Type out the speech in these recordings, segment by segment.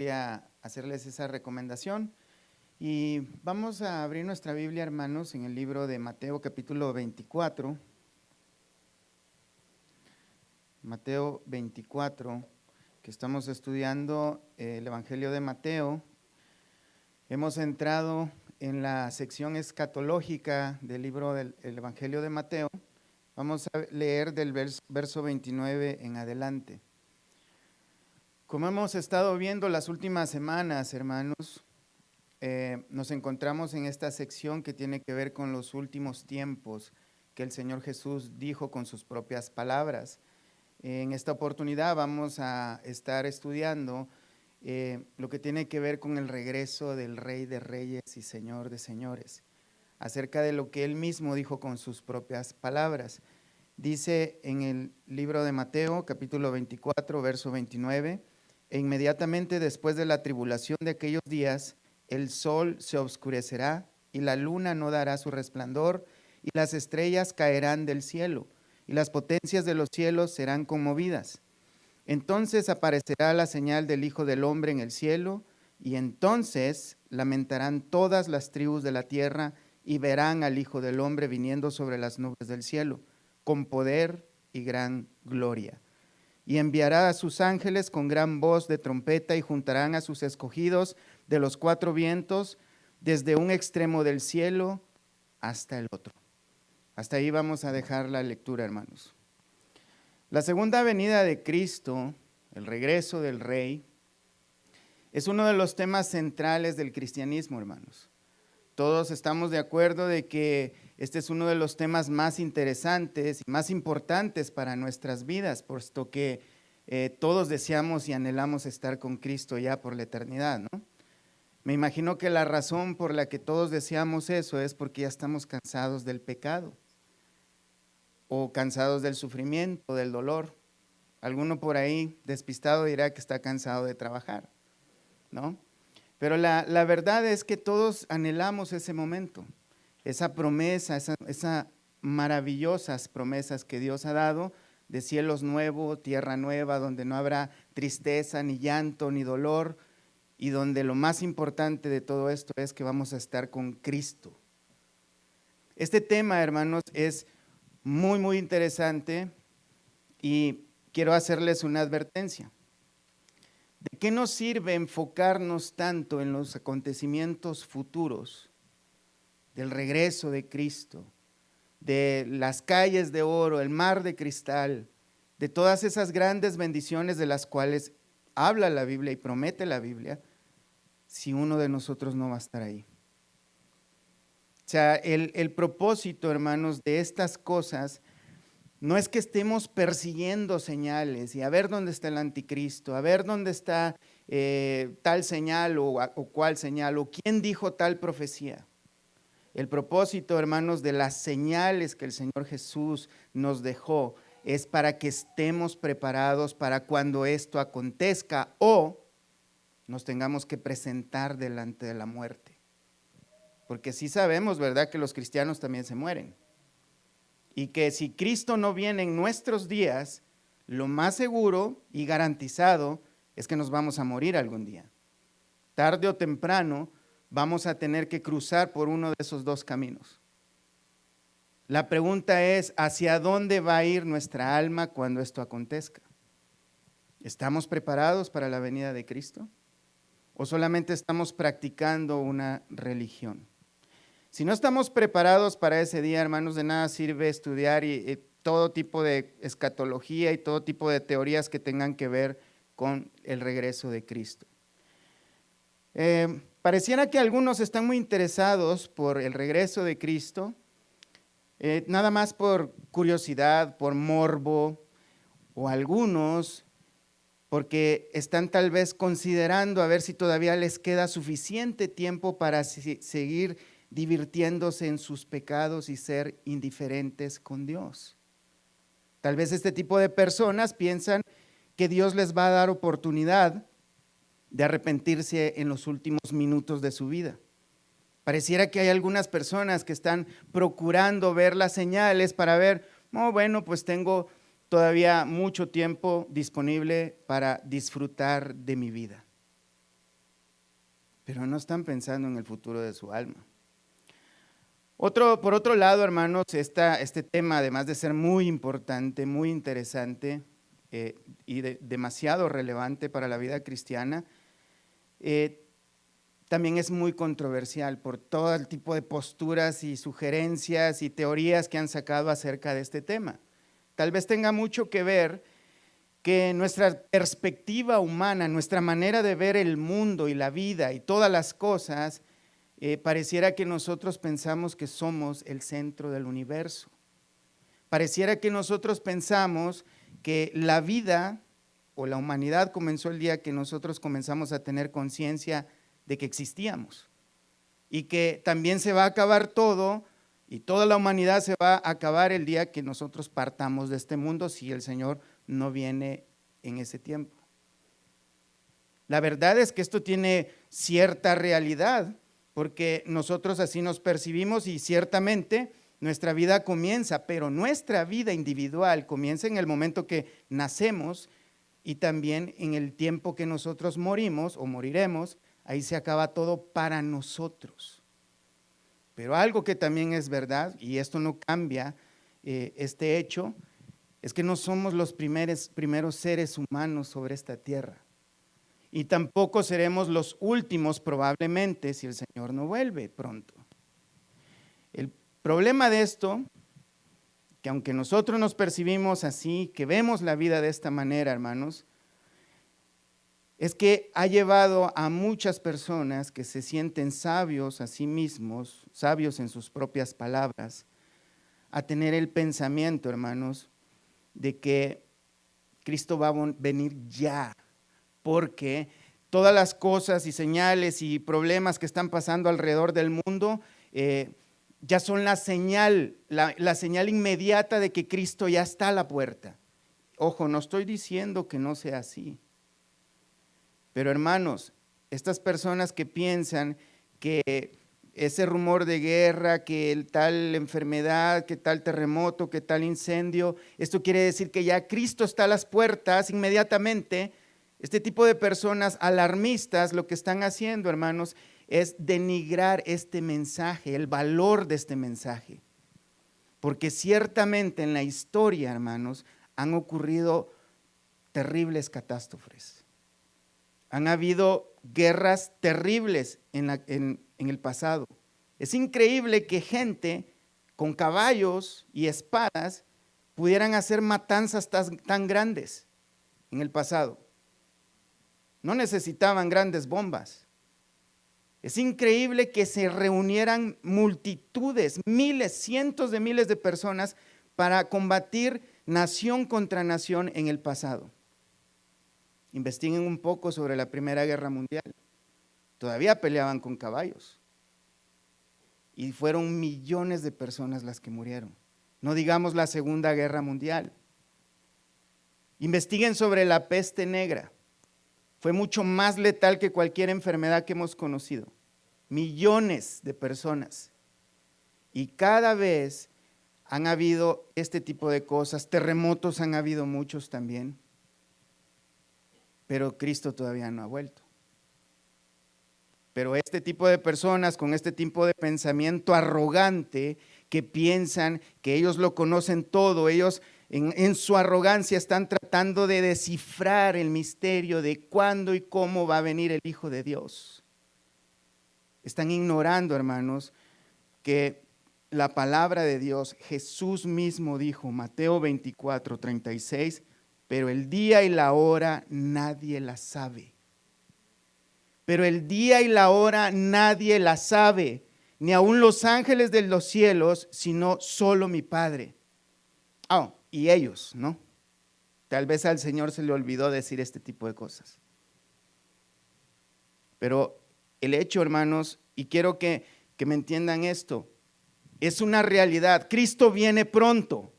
Quería hacerles esa recomendación. Y vamos a abrir nuestra Biblia, hermanos, en el libro de Mateo capítulo 24. Mateo 24, que estamos estudiando el Evangelio de Mateo. Hemos entrado en la sección escatológica del libro del Evangelio de Mateo. Vamos a leer del verso 29 en adelante. Como hemos estado viendo las últimas semanas, hermanos, nos encontramos en esta sección que tiene que ver con los últimos tiempos que el Señor Jesús dijo con sus propias palabras. En esta oportunidad vamos a estar estudiando lo que tiene que ver con el regreso del Rey de Reyes y Señor de Señores, acerca de lo que Él mismo dijo con sus propias palabras. Dice en el libro de Mateo, capítulo 24, verso 29, e inmediatamente después de la tribulación de aquellos días, el sol se oscurecerá y la luna no dará su resplandor y las estrellas caerán del cielo y las potencias de los cielos serán conmovidas. Entonces aparecerá la señal del Hijo del Hombre en el cielo y entonces lamentarán todas las tribus de la tierra y verán al Hijo del Hombre viniendo sobre las nubes del cielo con poder y gran gloria. Y enviará a sus ángeles con gran voz de trompeta y juntarán a sus escogidos de los cuatro vientos, desde un extremo del cielo hasta el otro. Hasta ahí vamos a dejar la lectura, hermanos. La segunda venida de Cristo, el regreso del Rey, es uno de los temas centrales del cristianismo, hermanos. Todos estamos de acuerdo de que este es uno de los temas más interesantes y más importantes para nuestras vidas, puesto que todos deseamos y anhelamos estar con Cristo ya por la eternidad, ¿no? Me imagino que la razón por la que todos deseamos eso es porque ya estamos cansados del pecado o cansados del sufrimiento, del dolor. Alguno por ahí despistado dirá que está cansado de trabajar, ¿no? Pero la verdad es que todos anhelamos ese momento, esa promesa, esas maravillosas promesas que Dios ha dado de cielos nuevos, tierra nueva, donde no habrá tristeza, ni llanto, ni dolor, y donde lo más importante de todo esto es que vamos a estar con Cristo. Este tema, hermanos, es muy interesante y quiero hacerles una advertencia. ¿De qué nos sirve enfocarnos tanto en los acontecimientos futuros del regreso de Cristo, de las calles de oro, el mar de cristal, de todas esas grandes bendiciones de las cuales habla la Biblia y promete la Biblia, si uno de nosotros no va a estar ahí? O sea, el propósito, hermanos, de estas cosas no es que estemos persiguiendo señales y a ver dónde está el anticristo, a ver dónde está tal señal o cual señal, o quién dijo tal profecía. El propósito, hermanos, de las señales que el Señor Jesús nos dejó es para que estemos preparados para cuando esto acontezca o nos tengamos que presentar delante de la muerte. Porque sí sabemos, ¿verdad?, que los cristianos también se mueren. Y que si Cristo no viene en nuestros días, lo más seguro y garantizado es que nos vamos a morir algún día. Tarde o temprano vamos a tener que cruzar por uno de esos dos caminos. La pregunta es, ¿hacia dónde va a ir nuestra alma cuando esto acontezca? ¿Estamos preparados para la venida de Cristo? ¿O solamente estamos practicando una religión? Si no estamos preparados para ese día, hermanos, de nada sirve estudiar todo tipo de escatología y todo tipo de teorías que tengan que ver con el regreso de Cristo. Pareciera que algunos están muy interesados por el regreso de Cristo, nada más por curiosidad, por morbo, o algunos porque están tal vez considerando a ver si todavía les queda suficiente tiempo para seguir divirtiéndose en sus pecados y ser indiferentes con Dios. Tal vez este tipo de personas piensan que Dios les va a dar oportunidad de arrepentirse en los últimos minutos de su vida. Pareciera que hay algunas personas que están procurando ver las señales para ver, bueno, pues tengo todavía mucho tiempo disponible para disfrutar de mi vida. pero no están pensando en el futuro de su alma. Por otro lado, hermanos, este tema, además de ser muy importante, muy interesante y demasiado relevante para la vida cristiana, también es muy controversial por todo el tipo de posturas y sugerencias y teorías que han sacado acerca de este tema. Tal vez tenga mucho que ver que nuestra perspectiva humana, nuestra manera de ver el mundo y la vida y todas las cosas, pareciera que nosotros pensamos que somos el centro del universo. Pareciera que nosotros pensamos que la vida o la humanidad comenzó el día que nosotros comenzamos a tener conciencia de que existíamos y que también se va a acabar todo y toda la humanidad se va a acabar el día que nosotros partamos de este mundo si el Señor no viene en ese tiempo. La verdad es que esto tiene cierta realidad porque nosotros así nos percibimos y ciertamente nuestra vida comienza, pero nuestra vida individual comienza en el momento que nacemos y también en el tiempo que nosotros morimos o moriremos. Ahí se acaba todo para nosotros. Pero algo que también es verdad, y esto no cambia este hecho, es que no somos los primeros seres humanos sobre esta tierra. Y tampoco seremos los últimos probablemente si el Señor no vuelve pronto. El problema de esto, que aunque nosotros nos percibimos así, que vemos la vida de esta manera, hermanos, es que ha llevado a muchas personas que se sienten sabios a sí mismos, sabios en sus propias palabras, a tener el pensamiento, hermanos, de que Cristo va a venir ya, porque todas las cosas y señales y problemas que están pasando alrededor del mundo ya son la señal inmediata de que Cristo ya está a la puerta. Ojo, no estoy diciendo que no sea así. Pero hermanos, estas personas que piensan que ese rumor de guerra, que tal enfermedad, que tal terremoto, que tal incendio, esto quiere decir que ya Cristo está a las puertas inmediatamente. Este tipo de personas alarmistas lo que están haciendo, hermanos, es denigrar este mensaje, el valor de este mensaje. Porque ciertamente en la historia, hermanos, han ocurrido terribles catástrofes. Han habido guerras terribles en el pasado. Es increíble que gente con caballos y espadas pudieran hacer matanzas tan grandes en el pasado. No necesitaban grandes bombas. Es increíble que se reunieran multitudes, miles, cientos de miles de personas para combatir nación contra nación en el pasado. Investiguen un poco sobre la Primera Guerra Mundial. Todavía peleaban con caballos. Y fueron millones de personas las que murieron. No digamos la Segunda Guerra Mundial. Investiguen sobre la peste negra. Fue mucho más letal que cualquier enfermedad que hemos conocido. Millones de personas. Y cada vez han habido este tipo de cosas. Terremotos han habido muchos también. Pero Cristo todavía no ha vuelto. Pero este tipo de personas con este tipo de pensamiento arrogante que piensan que ellos lo conocen todo, ellos en su arrogancia están tratando de descifrar el misterio de cuándo y cómo va a venir el Hijo de Dios. Están ignorando, hermanos, que la palabra de Dios, Jesús mismo dijo, Mateo 24:36, pero el día y la hora nadie la sabe. Pero el día y la hora nadie la sabe, ni aun los ángeles de los cielos, sino solo mi Padre. Y ellos, ¿no? Tal vez al Señor se le olvidó decir este tipo de cosas. Pero el hecho, hermanos, y quiero que me entiendan esto, es una realidad. Cristo viene pronto,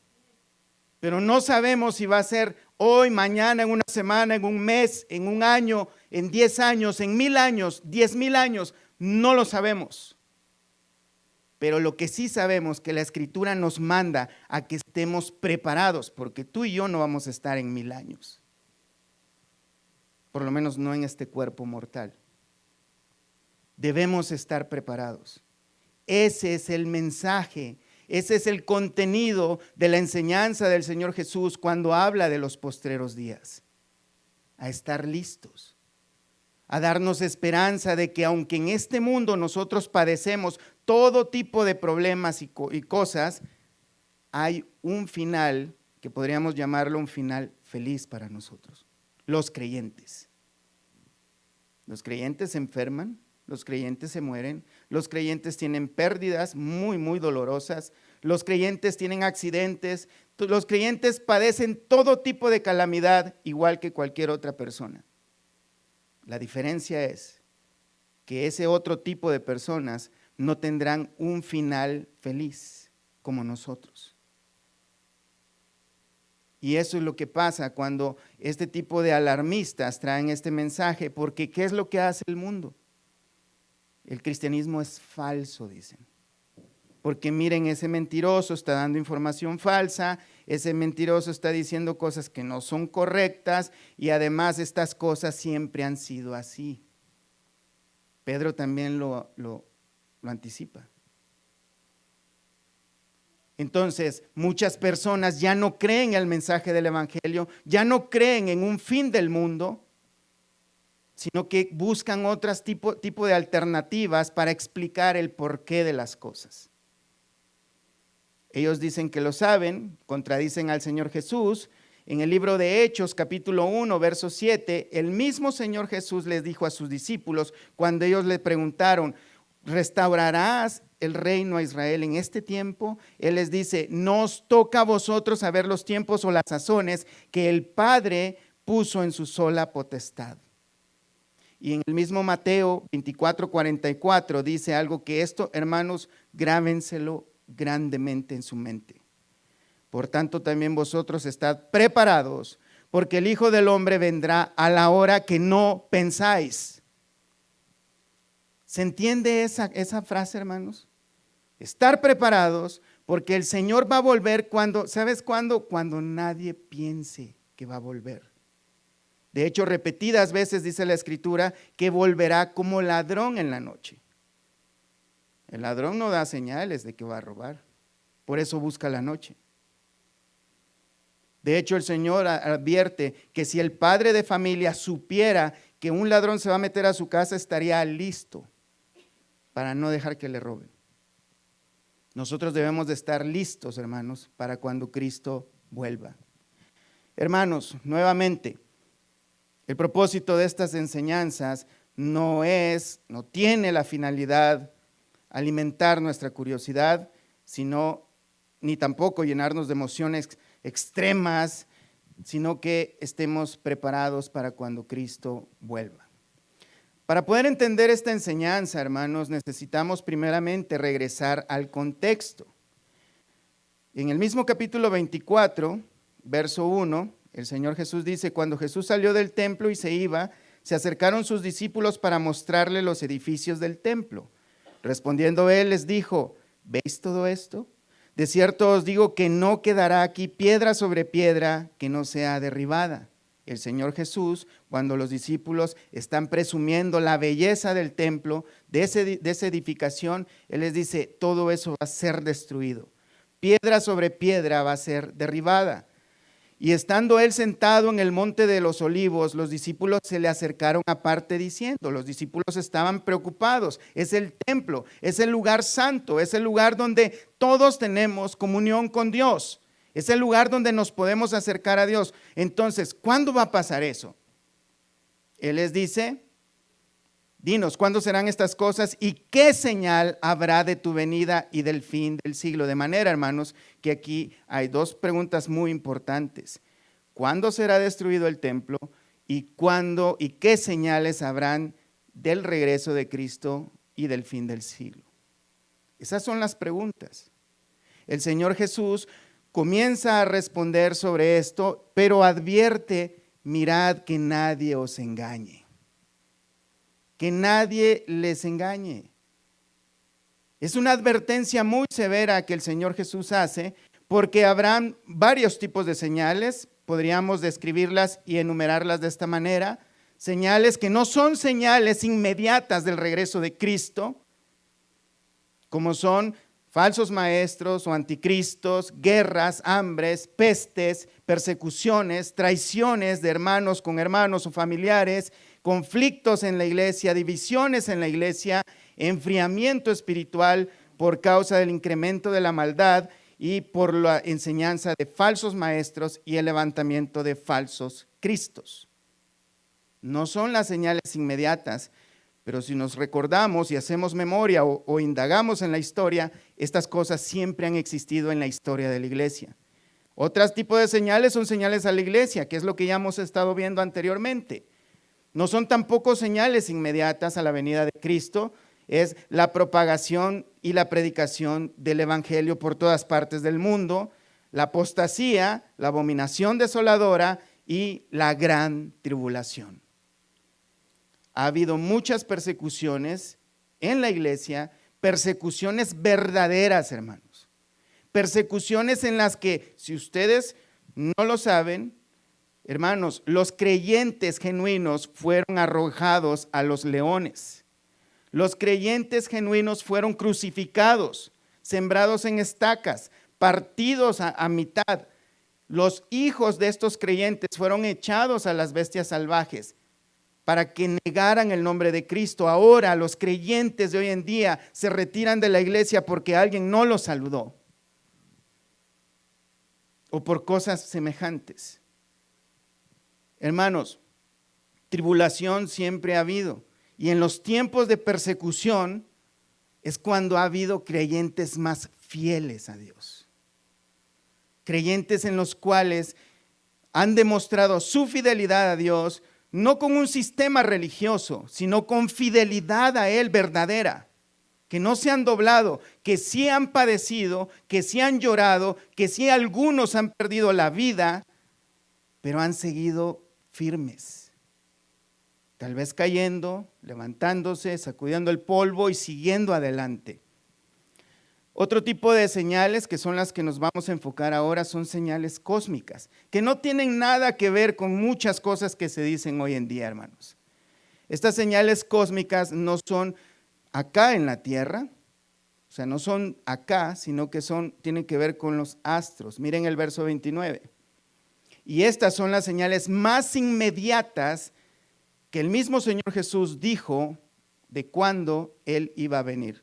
pero no sabemos si va a ser hoy, mañana, en una semana, en un mes, en un año, en 10 años, en 1000 años, 10,000 años, no lo sabemos. Pero lo que sí sabemos que la Escritura nos manda a que estemos preparados, porque tú y yo no vamos a estar en 1000 años. Por lo menos no en este cuerpo mortal. Debemos estar preparados. Ese es el mensaje, ese es el contenido de la enseñanza del Señor Jesús cuando habla de los postreros días. A estar listos, a darnos esperanza de que aunque en este mundo nosotros padecemos todo tipo de problemas y cosas, hay un final que podríamos llamarlo un final feliz para nosotros, los creyentes. Los creyentes se enferman, los creyentes se mueren, los creyentes tienen pérdidas muy, muy dolorosas, los creyentes tienen accidentes, los creyentes padecen todo tipo de calamidad igual que cualquier otra persona. La diferencia es que ese otro tipo de personas no tendrán un final feliz como nosotros. Y eso es lo que pasa cuando este tipo de alarmistas traen este mensaje, porque ¿qué es lo que hace el mundo? El cristianismo es falso, dicen. Porque miren, ese mentiroso está dando información falsa, ese mentiroso está diciendo cosas que no son correctas y además estas cosas siempre han sido así. Pedro también lo anticipa. Entonces, muchas personas ya no creen en el mensaje del Evangelio, ya no creen en un fin del mundo, sino que buscan otras tipo de alternativas para explicar el porqué de las cosas. Ellos dicen que lo saben, contradicen al Señor Jesús. En el libro de Hechos, capítulo 1, verso 7, el mismo Señor Jesús les dijo a sus discípulos, cuando ellos le preguntaron, ¿restaurarás el reino a Israel en este tiempo? Él les dice, no os toca a vosotros saber los tiempos o las sazones que el Padre puso en su sola potestad. Y en el mismo Mateo 24:44 dice algo que esto, hermanos, grábenselo grandemente en su mente. Por tanto, también vosotros estad preparados, porque el Hijo del Hombre vendrá a la hora que no pensáis. ¿Se entiende esa frase, hermanos? Estar preparados, porque el Señor va a volver cuando, ¿sabes cuándo? Cuando nadie piense que va a volver. De hecho, repetidas veces dice la Escritura que volverá como ladrón en la noche. El ladrón no da señales de que va a robar, por eso busca la noche. De hecho, el Señor advierte que si el padre de familia supiera que un ladrón se va a meter a su casa, estaría listo para no dejar que le roben. Nosotros debemos de estar listos, hermanos, para cuando Cristo vuelva. Hermanos, nuevamente, el propósito de estas enseñanzas no tiene la finalidad alimentar nuestra curiosidad, sino ni tampoco llenarnos de emociones extremas, sino que estemos preparados para cuando Cristo vuelva. Para poder entender esta enseñanza, hermanos, necesitamos primeramente regresar al contexto. En el mismo capítulo 24, verso 1, el Señor Jesús dice, cuando Jesús salió del templo y se iba, se acercaron sus discípulos para mostrarle los edificios del templo. Respondiendo él les dijo, ¿veis todo esto? De cierto os digo que no quedará aquí piedra sobre piedra que no sea derribada. El Señor Jesús, cuando los discípulos están presumiendo la belleza del templo, de esa edificación, Él les dice, todo eso va a ser destruido. Piedra sobre piedra va a ser derribada. Y estando Él sentado en el monte de los olivos, los discípulos se le acercaron aparte diciendo, los discípulos estaban preocupados, es el templo, es el lugar santo, es el lugar donde todos tenemos comunión con Dios, es el lugar donde nos podemos acercar a Dios. Entonces, ¿cuándo va a pasar eso? Él les dice, dinos, ¿cuándo serán estas cosas y qué señal habrá de tu venida y del fin del siglo? De manera, hermanos, que aquí hay dos preguntas muy importantes. ¿Cuándo será destruido el templo? ¿Y cuándo y qué señales habrán del regreso de Cristo y del fin del siglo? Esas son las preguntas. El Señor Jesús comienza a responder sobre esto, pero advierte, mirad que nadie os engañe. Que nadie les engañe. Es una advertencia muy severa que el Señor Jesús hace, porque habrán varios tipos de señales, podríamos describirlas y enumerarlas de esta manera. señales que no son señales inmediatas del regreso de Cristo, como son falsos maestros o anticristos, guerras, hambres, pestes, persecuciones, traiciones de hermanos con hermanos o familiares, conflictos en la iglesia, divisiones en la iglesia, enfriamiento espiritual por causa del incremento de la maldad y por la enseñanza de falsos maestros y el levantamiento de falsos cristos. No son las señales inmediatas, pero si nos recordamos y hacemos memoria o indagamos en la historia, estas cosas siempre han existido en la historia de la iglesia. Otros tipos de señales son señales a la iglesia, que es lo que ya hemos estado viendo anteriormente. No son tampoco señales inmediatas a la venida de Cristo, es la propagación y la predicación del evangelio por todas partes del mundo, la apostasía, la abominación desoladora y la gran tribulación. Ha habido muchas persecuciones en la iglesia, persecuciones verdaderas, hermanos. Persecuciones en las que, si ustedes no lo saben, hermanos, los creyentes genuinos fueron arrojados a los leones. Los creyentes genuinos fueron crucificados, sembrados en estacas, partidos a mitad. Los hijos de estos creyentes fueron echados a las bestias salvajes para que negaran el nombre de Cristo. Ahora los creyentes de hoy en día se retiran de la iglesia porque alguien no los saludó o por cosas semejantes. Hermanos, tribulación siempre ha habido, y en los tiempos de persecución es cuando ha habido creyentes más fieles a Dios. Creyentes en los cuales han demostrado su fidelidad a Dios, no con un sistema religioso, sino con fidelidad a Él verdadera, que no se han doblado, que sí han padecido, que sí han llorado, que sí algunos han perdido la vida, pero han seguido firmes, tal vez cayendo, levantándose, sacudiendo el polvo y siguiendo adelante. Otro tipo de señales, que son las que nos vamos a enfocar ahora, son señales cósmicas, que no tienen nada que ver con muchas cosas que se dicen hoy en día, hermanos. Estas señales cósmicas no son acá en la tierra, o sea, no son acá, sino que tienen que ver con los astros. Miren el verso 29. Y estas son las señales más inmediatas que el mismo Señor Jesús dijo de cuándo Él iba a venir.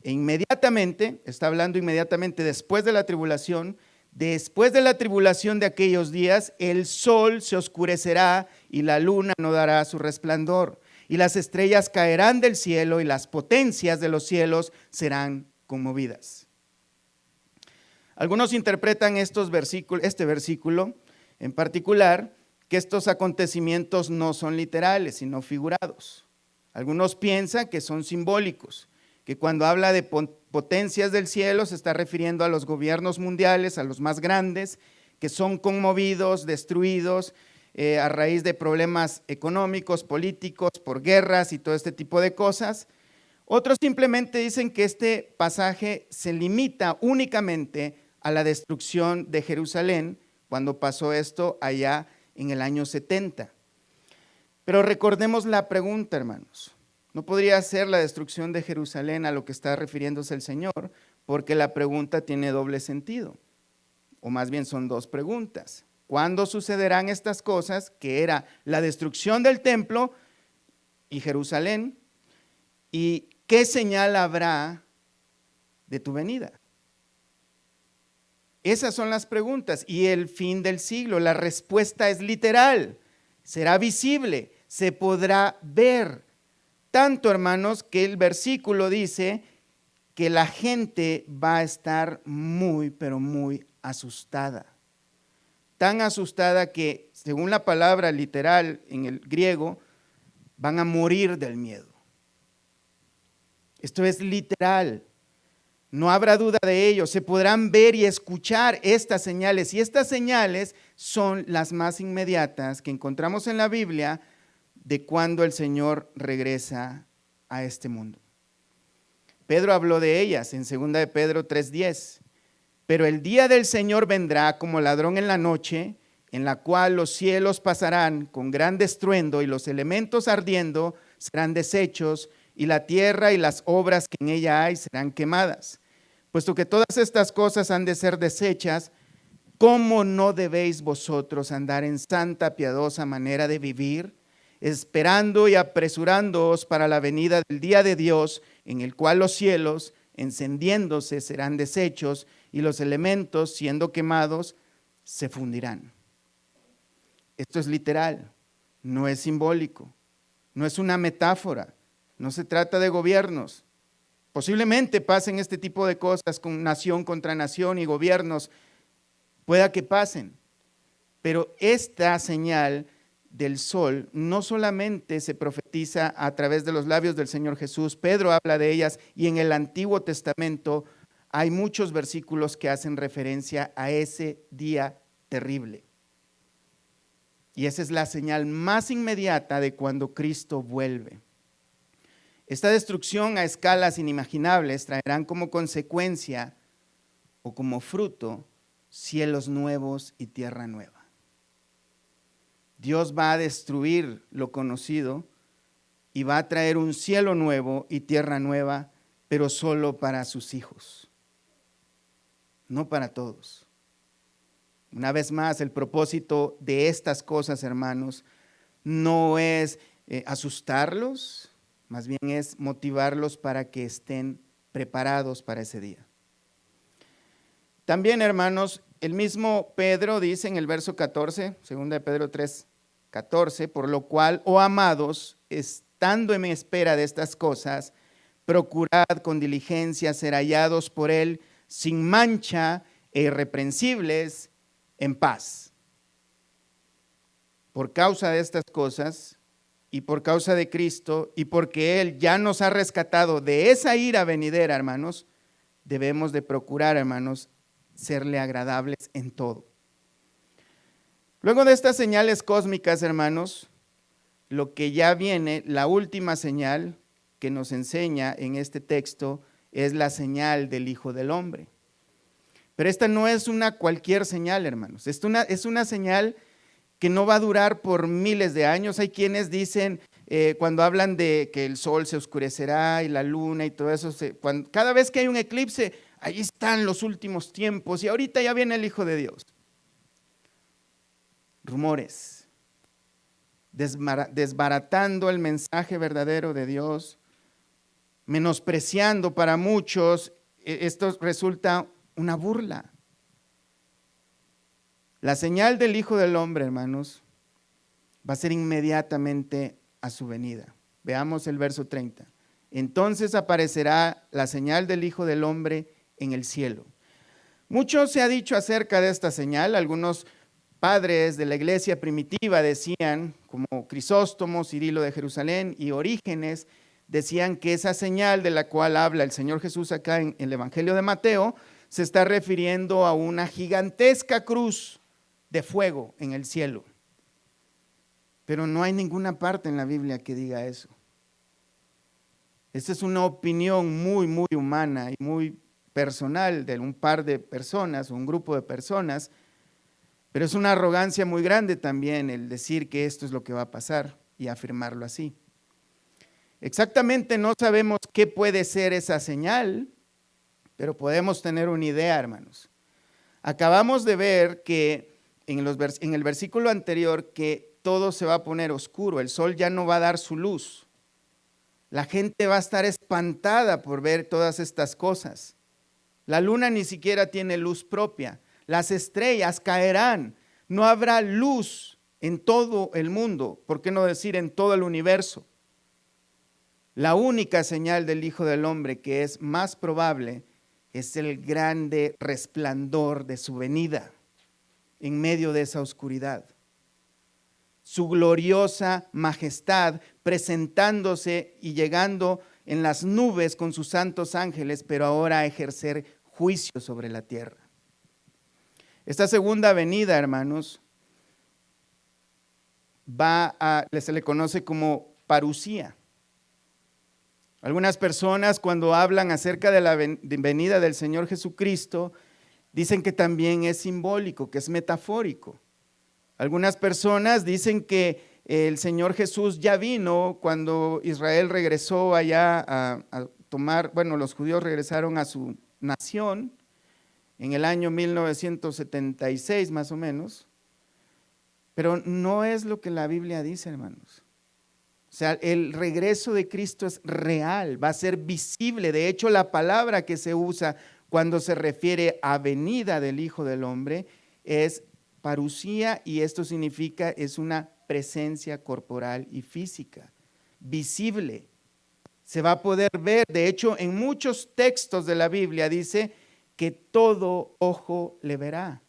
E inmediatamente, está hablando inmediatamente después de la tribulación de aquellos días, el sol se oscurecerá y la luna no dará su resplandor, y las estrellas caerán del cielo y las potencias de los cielos serán conmovidas. Algunos interpretan este versículo en particular, que estos acontecimientos no son literales, sino figurados. Algunos piensan que son simbólicos, que cuando habla de potencias del cielo se está refiriendo a los gobiernos mundiales, a los más grandes, que son conmovidos, destruidos a raíz de problemas económicos, políticos, por guerras y todo este tipo de cosas. Otros simplemente dicen que este pasaje se limita únicamente a la destrucción de Jerusalén, cuando pasó esto allá en el año 70. Pero recordemos la pregunta, hermanos. No podría ser la destrucción de Jerusalén a lo que está refiriéndose el Señor, porque la pregunta tiene doble sentido, o más bien son dos preguntas. ¿Cuándo sucederán estas cosas? Que era la destrucción del templo y Jerusalén, y ¿qué señal habrá de tu venida? Esas son las preguntas. Y el fin del siglo, la respuesta es literal, será visible, se podrá ver. Tanto, hermanos, que el versículo dice que la gente va a estar muy, pero muy asustada. Tan asustada que, según la palabra literal en el griego, van a morir del miedo. Esto es literal. No habrá duda de ello. Se podrán ver y escuchar estas señales. Y estas señales son las más inmediatas que encontramos en la Biblia de cuando el Señor regresa a este mundo. Pedro habló de ellas en 2 de Pedro 3:10. Pero el día del Señor vendrá como ladrón en la noche, en la cual los cielos pasarán con gran estruendo y los elementos ardiendo serán deshechos y la tierra y las obras que en ella hay serán quemadas. Puesto que todas estas cosas han de ser deshechas, ¿cómo no debéis vosotros andar en santa, piadosa manera de vivir, esperando y apresurándoos para la venida del día de Dios, en el cual los cielos, encendiéndose, serán deshechos y los elementos, siendo quemados, se fundirán? Esto es literal, no es simbólico, no es una metáfora, no se trata de gobiernos. Posiblemente pasen este tipo de cosas con nación contra nación y gobiernos, pueda que pasen, pero esta señal del sol no solamente se profetiza a través de los labios del Señor Jesús, Pedro habla de ellas y en el Antiguo Testamento hay muchos versículos que hacen referencia a ese día terrible. Y esa es la señal más inmediata de cuando Cristo vuelve. Esta destrucción a escalas inimaginables traerán como consecuencia o como fruto cielos nuevos y tierra nueva. Dios va a destruir lo conocido y va a traer un cielo nuevo y tierra nueva, pero solo para sus hijos, no para todos. Una vez más, el propósito de estas cosas, hermanos, no es asustarlos, más bien es motivarlos para que estén preparados para ese día. También, hermanos, el mismo Pedro dice en el verso 14, 2 de Pedro 3, 14, por lo cual, oh amados, estando en espera de estas cosas, procurad con diligencia ser hallados por él sin mancha e irreprensibles en paz. Por causa de estas cosas y por causa de Cristo y porque él ya nos ha rescatado de esa ira venidera, hermanos, debemos de procurar, hermanos, serle agradables en todo. Luego de estas señales cósmicas, hermanos, lo que ya viene, la última señal que nos enseña en este texto es la señal del Hijo del Hombre. Pero esta no es una cualquier señal, hermanos. Es una señal que no va a durar por miles de años. Hay quienes dicen, cuando hablan de que el sol se oscurecerá y la luna y todo eso, cada vez que hay un eclipse, ahí están los últimos tiempos y ahorita ya viene el Hijo de Dios. Rumores, desbaratando el mensaje verdadero de Dios, menospreciando para muchos, esto resulta una burla. La señal del Hijo del Hombre, hermanos, va a ser inmediatamente a su venida. Veamos el verso 30. Entonces aparecerá la señal del Hijo del Hombre en el cielo. Mucho se ha dicho acerca de esta señal. Algunos padres de la iglesia primitiva decían, como Crisóstomo, Cirilo de Jerusalén y Orígenes, decían que esa señal de la cual habla el Señor Jesús acá en el Evangelio de Mateo se está refiriendo a una gigantesca cruz de fuego en el cielo. Pero no hay ninguna parte en la Biblia que diga eso. Esta es una opinión muy, muy humana y muy personal de un par de personas, un grupo de personas, pero es una arrogancia muy grande también el decir que esto es lo que va a pasar y afirmarlo así. Exactamente no sabemos qué puede ser esa señal, pero podemos tener una idea, hermanos. Acabamos de ver que en el versículo anterior que todo se va a poner oscuro, el sol ya no va a dar su luz. La gente va a estar espantada por ver todas estas cosas. La luna ni siquiera tiene luz propia. Las estrellas caerán. No habrá luz en todo el mundo, ¿por qué no decir en todo el universo? La única señal del Hijo del Hombre que es más probable es el grande resplandor de su venida en medio de esa oscuridad. Su gloriosa majestad presentándose y llegando en las nubes con sus santos ángeles, pero ahora a ejercer juicio sobre la tierra. Esta segunda venida, hermanos, se le conoce como parusía. Algunas personas cuando hablan acerca de la venida del Señor Jesucristo, dicen que también es simbólico, que es metafórico. Algunas personas dicen que el Señor Jesús ya vino cuando Israel regresó allá a tomar, bueno, los judíos regresaron a su nación en el año 1976 más o menos, pero no es lo que la Biblia dice, hermanos. O sea, el regreso de Cristo es real, va a ser visible. De hecho, la palabra que se usa cuando se refiere a venida del Hijo del Hombre es parusía, y esto significa es una presencia corporal y física, visible. Se va a poder ver. De hecho, en muchos textos de la Biblia dice que todo ojo le verá.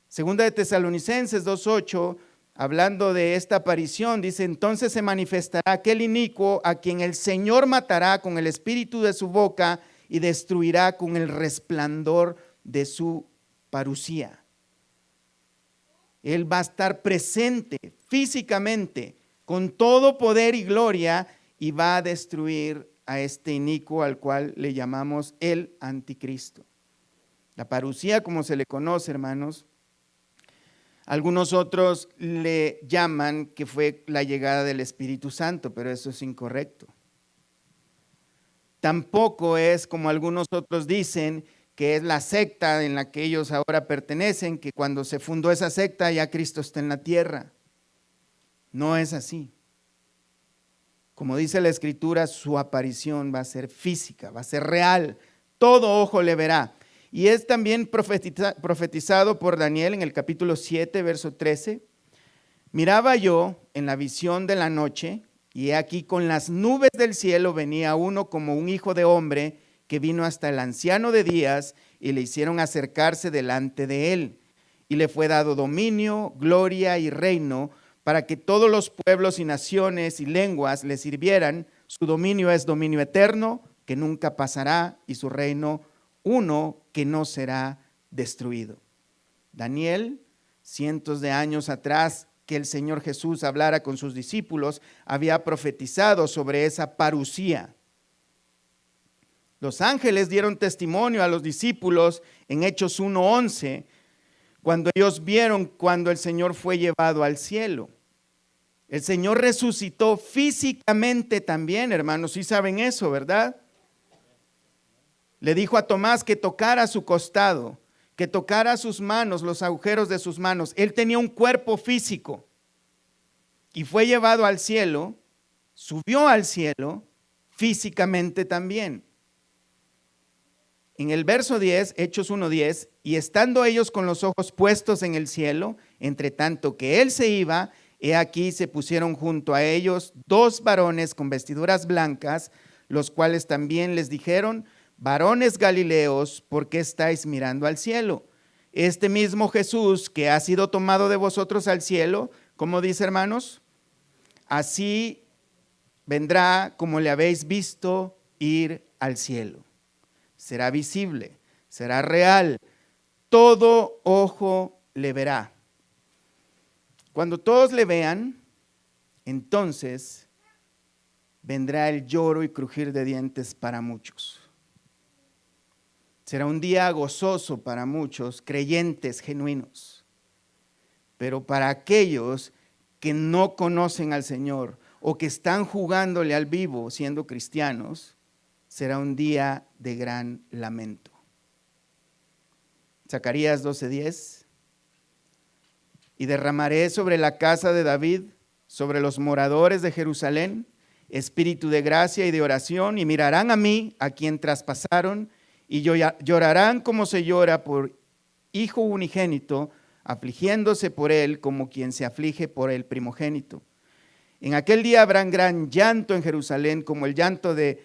Segunda de Tesalonicenses 2:8, hablando de esta aparición, dice: entonces se manifestará aquel inicuo a quien el Señor matará con el espíritu de su boca y destruirá con el resplandor de su parusía. Él va a estar presente físicamente con todo poder y gloria y va a destruir a este inicuo al cual le llamamos el anticristo. La parusía, como se le conoce, hermanos, algunos otros le llaman que fue la llegada del Espíritu Santo, pero eso es incorrecto. Tampoco es como algunos otros dicen, que es la secta en la que ellos ahora pertenecen, que cuando se fundó esa secta ya Cristo está en la tierra. No es así. Como dice la Escritura, su aparición va a ser física, va a ser real. Todo ojo le verá. Y es también profetizado por Daniel en el capítulo 7, verso 13. Miraba yo en la visión de la noche, y he aquí con las nubes del cielo venía uno como un hijo de hombre, que vino hasta el anciano de días, y le hicieron acercarse delante de él. Y le fue dado dominio, gloria y reino, para que todos los pueblos y naciones y lenguas le sirvieran. Su dominio es dominio eterno, que nunca pasará, y su reino uno que no será destruido. Daniel, cientos de años atrás que el Señor Jesús hablara con sus discípulos, había profetizado sobre esa parusía. Los ángeles dieron testimonio a los discípulos en Hechos 1:11, cuando ellos vieron cuando el Señor fue llevado al cielo. El Señor resucitó físicamente también, hermanos, sí saben eso, ¿verdad? Le dijo a Tomás que tocara su costado, que tocara sus manos, los agujeros de sus manos. Él tenía un cuerpo físico y fue llevado al cielo, subió al cielo físicamente también. En el verso 10, Hechos 1:10, y estando ellos con los ojos puestos en el cielo, entre tanto que él se iba, he aquí se pusieron junto a ellos dos varones con vestiduras blancas, los cuales también les dijeron: varones Galileos, ¿por qué estáis mirando al cielo? Este mismo Jesús que ha sido tomado de vosotros al cielo, ¿cómo dice, hermanos? Así vendrá como le habéis visto ir al cielo. Será visible, será real, todo ojo le verá. Cuando todos le vean, entonces vendrá el lloro y crujir de dientes para muchos. Será un día gozoso para muchos creyentes genuinos, pero para aquellos que no conocen al Señor o que están jugándole al vivo siendo cristianos, será un día de gran lamento. Zacarías 12:10. Y derramaré sobre la casa de David, sobre los moradores de Jerusalén, espíritu de gracia y de oración, y mirarán a mí, a quien traspasaron, y llorarán como se llora por hijo unigénito, afligiéndose por él como quien se aflige por el primogénito. En aquel día habrá gran llanto en Jerusalén, como el llanto de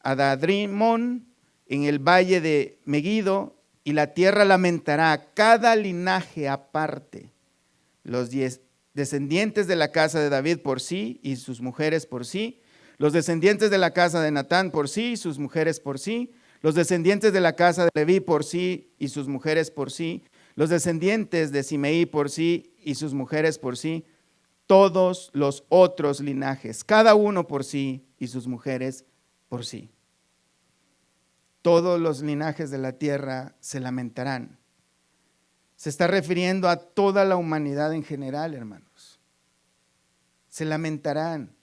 Adadrimón en el valle de Megido, y la tierra lamentará cada linaje aparte. Los descendientes de la casa de David por sí y sus mujeres por sí, los descendientes de la casa de Natán por sí y sus mujeres por sí, los descendientes de la casa de Leví por sí y sus mujeres por sí, los descendientes de Simeí por sí y sus mujeres por sí, todos los otros linajes, cada uno por sí y sus mujeres por sí. Todos los linajes de la tierra se lamentarán. Se está refiriendo a toda la humanidad en general, hermanos. Se lamentarán,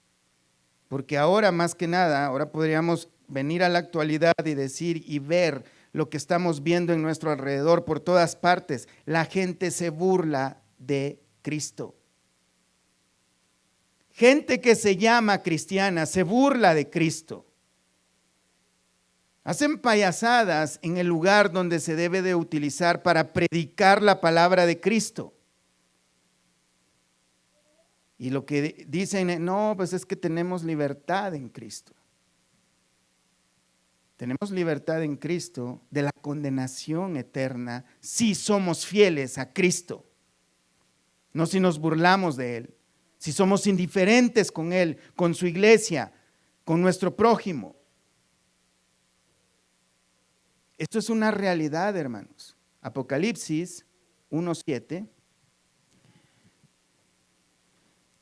porque ahora más que nada, ahora podríamos venir a la actualidad y decir y ver lo que estamos viendo en nuestro alrededor por todas partes. La gente se burla de Cristo. Gente que se llama cristiana se burla de Cristo. Hacen payasadas en el lugar donde se debe de utilizar para predicar la palabra de Cristo. Y lo que dicen, no, pues es que tenemos libertad en Cristo. Tenemos libertad en Cristo de la condenación eterna si somos fieles a Cristo. No si nos burlamos de Él, si somos indiferentes con Él, con su iglesia, con nuestro prójimo. Esto es una realidad, hermanos. Apocalipsis 1:7.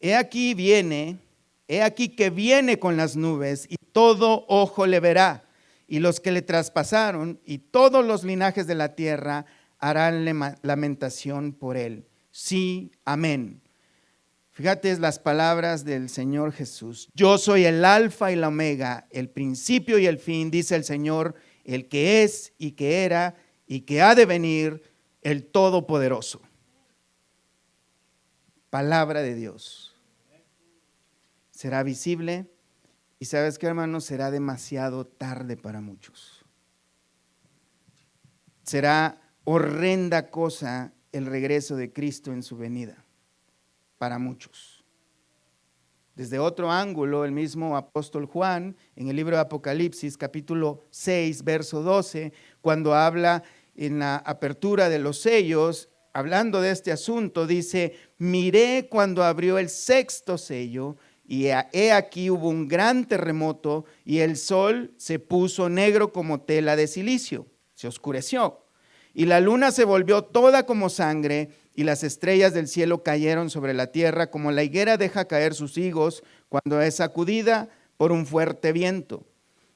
He aquí que viene con las nubes y todo ojo le verá, y los que le traspasaron y todos los linajes de la tierra harán lamentación por él. Sí, amén. Fíjate las palabras del Señor Jesús. Yo soy el alfa y la omega, el principio y el fin, dice el Señor, el que es y que era y que ha de venir, el Todopoderoso. Palabra de Dios. Será visible y ¿sabes qué, hermanos? Será demasiado tarde para muchos. Será horrenda cosa el regreso de Cristo en su venida para muchos. Desde otro ángulo, el mismo apóstol Juan, en el libro de Apocalipsis, capítulo 6, verso 12, cuando habla en la apertura de los sellos, hablando de este asunto, dice, miré cuando abrió el sexto sello, y he aquí hubo un gran terremoto, y el sol se puso negro como tela de silicio, se oscureció, y la luna se volvió toda como sangre, y las estrellas del cielo cayeron sobre la tierra, como la higuera deja caer sus higos cuando es sacudida por un fuerte viento.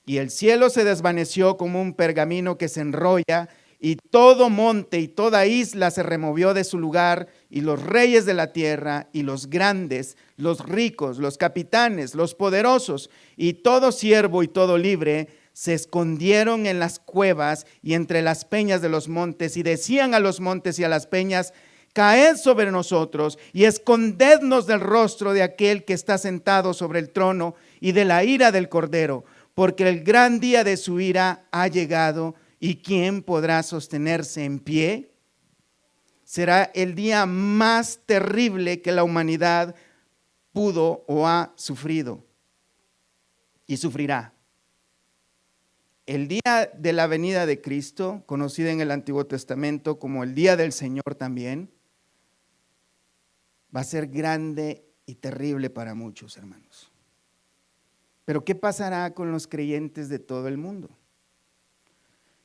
Y el cielo se desvaneció como un pergamino que se enrolla, y todo monte y toda isla se removió de su lugar, y los reyes de la tierra, y los grandes, los ricos, los capitanes, los poderosos, y todo siervo y todo libre, se escondieron en las cuevas y entre las peñas de los montes, y decían a los montes y a las peñas, caed sobre nosotros y escondednos del rostro de aquel que está sentado sobre el trono y de la ira del Cordero, porque el gran día de su ira ha llegado, y ¿quién podrá sostenerse en pie? Será el día más terrible que la humanidad pudo o ha sufrido y sufrirá. El día de la venida de Cristo, conocida en el Antiguo Testamento como el día del Señor también, va a ser grande y terrible para muchos, hermanos. Pero ¿qué pasará con los creyentes de todo el mundo?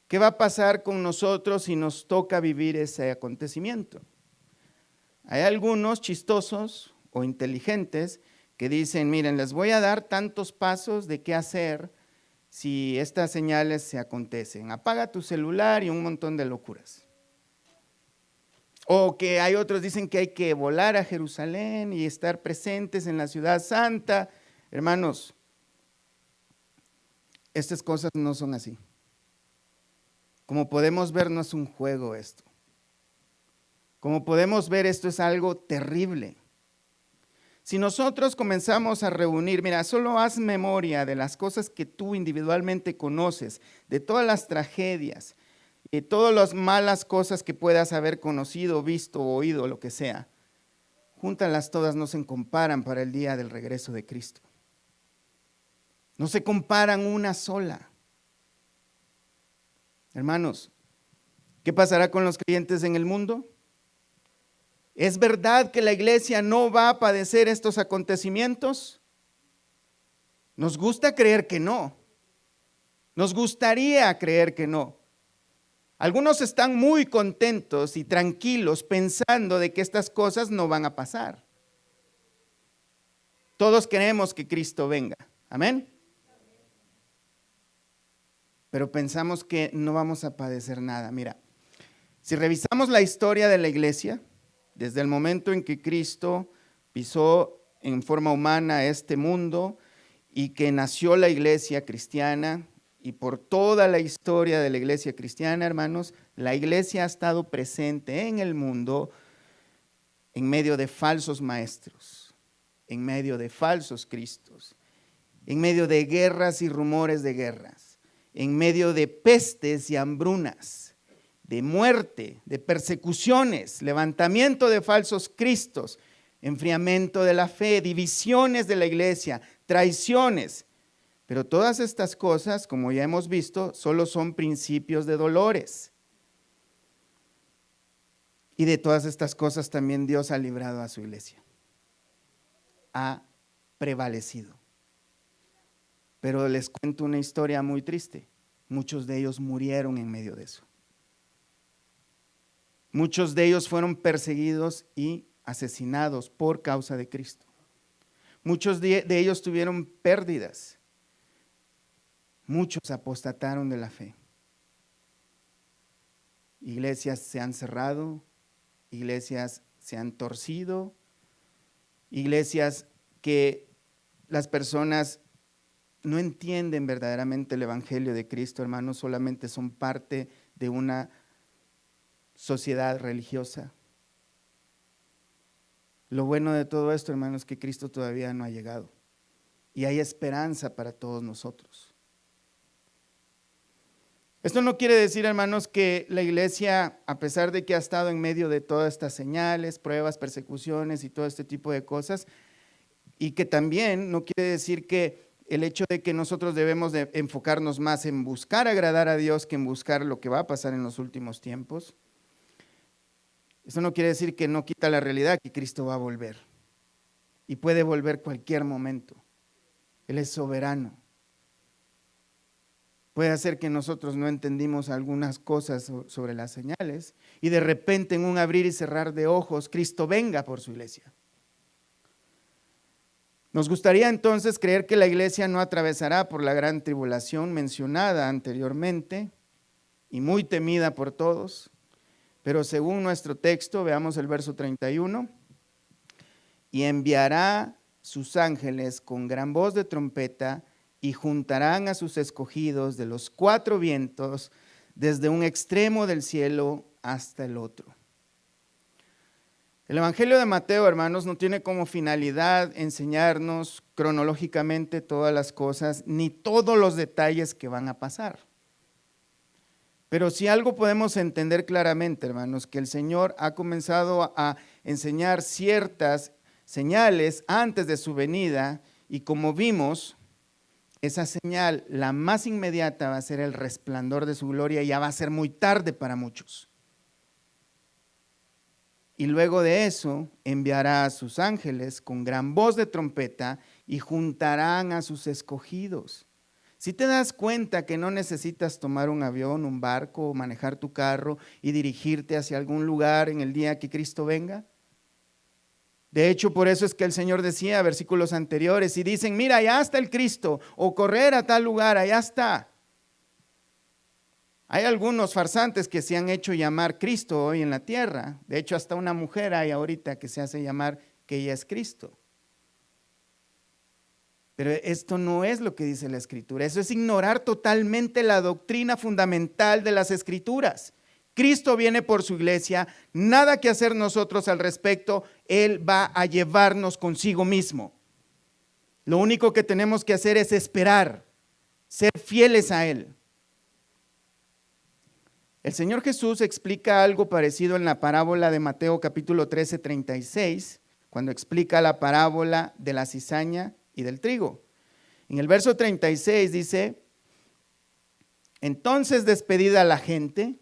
¿Qué va a pasar con nosotros si nos toca vivir ese acontecimiento? Hay algunos chistosos o inteligentes que dicen, miren, les voy a dar tantos pasos de qué hacer si estas señales se acontecen. Apaga tu celular y un montón de locuras. O que hay otros dicen que hay que volar a Jerusalén y estar presentes en la ciudad santa. Hermanos, estas cosas no son así. Como podemos ver, no es un juego esto. Como podemos ver, esto es algo terrible. Si nosotros comenzamos a reunir, mira, solo haz memoria de las cosas que tú individualmente conoces, de todas las tragedias, de todas las malas cosas que puedas haber conocido, visto, oído, lo que sea. Júntalas todas, no se comparan para el día del regreso de Cristo. No se comparan una sola. Hermanos, ¿qué pasará con los creyentes en el mundo? ¿Es verdad que la iglesia no va a padecer estos acontecimientos? Nos gusta creer que no. Nos gustaría creer que no. Algunos están muy contentos y tranquilos pensando de que estas cosas no van a pasar. Todos queremos que Cristo venga. Amén. Pero pensamos que no vamos a padecer nada. Mira, Si revisamos la historia de la iglesia, desde el momento en que Cristo pisó en forma humana este mundo y que nació la iglesia cristiana, y por toda la historia de la iglesia cristiana, hermanos, la iglesia ha estado presente en el mundo en medio de falsos maestros, en medio de falsos cristos, en medio de guerras y rumores de guerras, en medio de pestes y hambrunas, de muerte, de persecuciones, levantamiento de falsos cristos, enfriamiento de la fe, divisiones de la iglesia, traiciones. Pero todas estas cosas, como ya hemos visto, solo son principios de dolores. Y de todas estas cosas también Dios ha librado a su iglesia. Ha prevalecido. Pero les cuento una historia muy triste. Muchos de ellos murieron en medio de eso. Muchos de ellos fueron perseguidos y asesinados por causa de Cristo. Muchos de ellos tuvieron pérdidas. Muchos apostataron de la fe. Iglesias se han cerrado, iglesias se han torcido, iglesias que las personas no entienden verdaderamente el evangelio de Cristo, hermanos, solamente son parte de una sociedad religiosa. Lo bueno de todo esto, hermanos, es que Cristo todavía no ha llegado y hay esperanza para todos nosotros. Esto no quiere decir, hermanos, que la iglesia, a pesar de que ha estado en medio de todas estas señales, pruebas, persecuciones y todo este tipo de cosas, y que también no quiere decir que el hecho de que nosotros debemos de enfocarnos más en buscar agradar a Dios que en buscar lo que va a pasar en los últimos tiempos. Eso no quiere decir que no quita la realidad que Cristo va a volver y puede volver cualquier momento. Él es soberano. Puede hacer que nosotros no entendimos algunas cosas sobre las señales y de repente en un abrir y cerrar de ojos Cristo venga por su iglesia. Nos gustaría entonces creer que la iglesia no atravesará por la gran tribulación mencionada anteriormente y muy temida por todos. Pero según nuestro texto, veamos el verso 31, y enviará sus ángeles con gran voz de trompeta y juntarán a sus escogidos de los cuatro vientos desde un extremo del cielo hasta el otro. El Evangelio de Mateo, hermanos, no tiene como finalidad enseñarnos cronológicamente todas las cosas ni todos los detalles que van a pasar. Pero si algo podemos entender claramente, hermanos, que el Señor ha comenzado a enseñar ciertas señales antes de su venida y como vimos, esa señal, la más inmediata, va a ser el resplandor de su gloria y ya va a ser muy tarde para muchos. Y luego de eso enviará a sus ángeles con gran voz de trompeta y juntarán a sus escogidos. Si te das cuenta que no necesitas tomar un avión, un barco o manejar tu carro y dirigirte hacia algún lugar en el día que Cristo venga. De hecho, por eso es que el Señor decía, versículos anteriores, si dicen, mira, allá está el Cristo, o correr a tal lugar, allá está. Hay algunos farsantes que se han hecho llamar Cristo hoy en la tierra. De hecho, hasta una mujer hay ahorita que se hace llamar que ella es Cristo. Pero esto no es lo que dice la Escritura. Eso es ignorar totalmente la doctrina fundamental de las Escrituras. Cristo viene por su iglesia, nada que hacer nosotros al respecto, Él va a llevarnos consigo mismo. Lo único que tenemos que hacer es esperar, ser fieles a Él. El Señor Jesús explica algo parecido en la parábola de Mateo capítulo 13, 36, cuando explica la parábola de la cizaña y del trigo. En el verso 36 dice, entonces despedida la gente,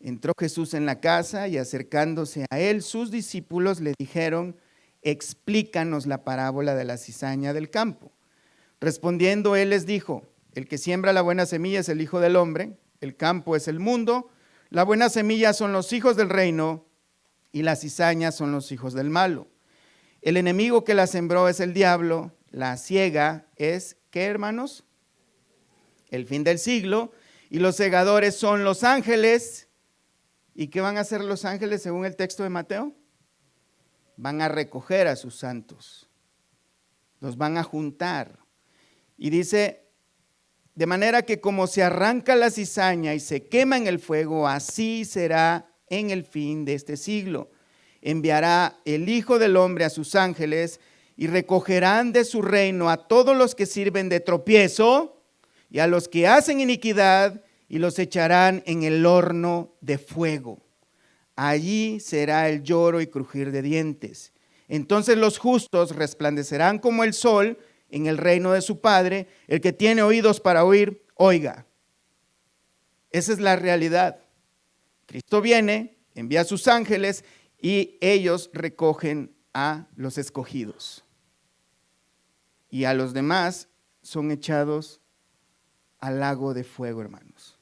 entró Jesús en la casa y acercándose a él, sus discípulos le dijeron, explícanos la parábola de la cizaña del campo. Respondiendo él les dijo, el que siembra la buena semilla es el Hijo del Hombre, el campo es el mundo, la buena semilla son los hijos del reino y las cizañas son los hijos del malo. El enemigo que la sembró es el diablo, la siega es, ¿qué, hermanos? El fin del siglo, y los segadores son los ángeles. ¿Y qué van a hacer los ángeles según el texto de Mateo? Van a recoger a sus santos, los van a juntar. Y dice, de manera que como se arranca la cizaña y se quema en el fuego, así será en el fin de este siglo. Enviará el Hijo del Hombre a sus ángeles y recogerán de su reino a todos los que sirven de tropiezo y a los que hacen iniquidad y los echarán en el horno de fuego. Allí será el lloro y crujir de dientes. Entonces los justos resplandecerán como el sol en el reino de su Padre. El que tiene oídos para oír, oiga. Esa es la realidad. Cristo viene, envía a sus ángeles y ellos recogen a los escogidos. Y a los demás son echados al lago de fuego, hermanos.